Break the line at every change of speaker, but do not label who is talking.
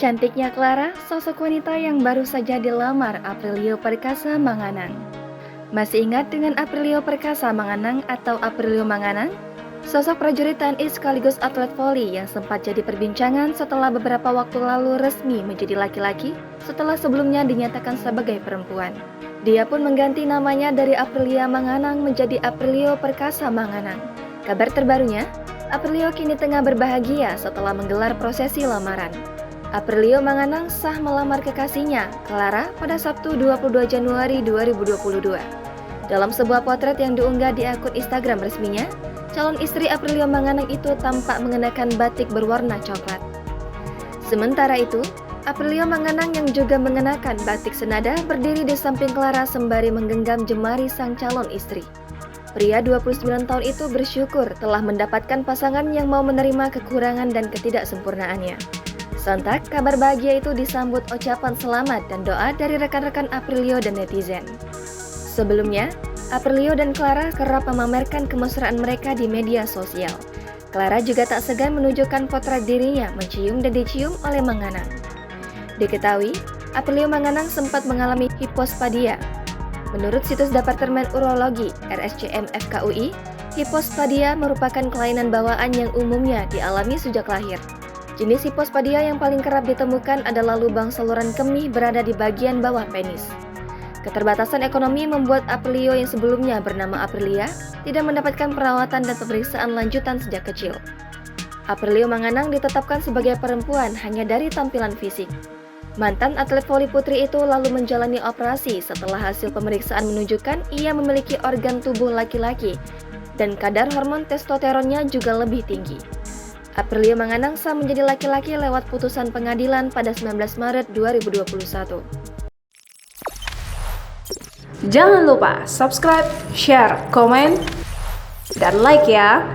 Cantiknya Clara, sosok wanita yang baru saja dilamar Aprilio Perkasa Manganang. Masih ingat dengan Aprilio Perkasa Manganang atau Aprilio Manganang? Sosok prajurit TNI sekaligus atlet voli yang sempat jadi perbincangan setelah beberapa waktu lalu resmi menjadi laki-laki setelah sebelumnya dinyatakan sebagai perempuan. Dia pun mengganti namanya dari Aprilia Manganang menjadi Aprilio Perkasa Manganang. Kabar terbarunya, Aprilio kini tengah berbahagia setelah menggelar prosesi lamaran. Aprilio Manganang sah melamar kekasihnya, Clara, pada Sabtu 22 Januari 2022. Dalam sebuah potret yang diunggah di akun Instagram resminya, calon istri Aprilio Manganang itu tampak mengenakan batik berwarna coklat. Sementara itu, Aprilio Manganang yang juga mengenakan batik senada berdiri di samping Clara sembari menggenggam jemari sang calon istri. Pria 29 tahun itu bersyukur telah mendapatkan pasangan yang mau menerima kekurangan dan ketidaksempurnaannya. Sontak, kabar bahagia itu disambut ucapan selamat dan doa dari rekan-rekan Aprilio dan netizen. Sebelumnya, Aprilio dan Clara kerap memamerkan kemesraan mereka di media sosial. Clara juga tak segan menunjukkan potret dirinya mencium dan dicium oleh Manganang. Diketahui, Aprilio Manganang sempat mengalami hipospadia. Menurut situs Departemen Urologi RSCM FKUI, hipospadia merupakan kelainan bawaan yang umumnya dialami sejak lahir. Jenis hipospadia yang paling kerap ditemukan adalah lubang saluran kemih berada di bagian bawah penis. Keterbatasan ekonomi membuat Aprilio yang sebelumnya bernama Aprilia tidak mendapatkan perawatan dan pemeriksaan lanjutan sejak kecil. Aprilio Manganang ditetapkan sebagai perempuan hanya dari tampilan fisik. Mantan atlet voli putri itu lalu menjalani operasi setelah hasil pemeriksaan menunjukkan ia memiliki organ tubuh laki-laki dan kadar hormon testosteronnya juga lebih tinggi. Aprilio Manganang sah menjadi laki-laki lewat putusan pengadilan pada 19 Maret 2021.
Jangan lupa subscribe, share, komen, dan like ya!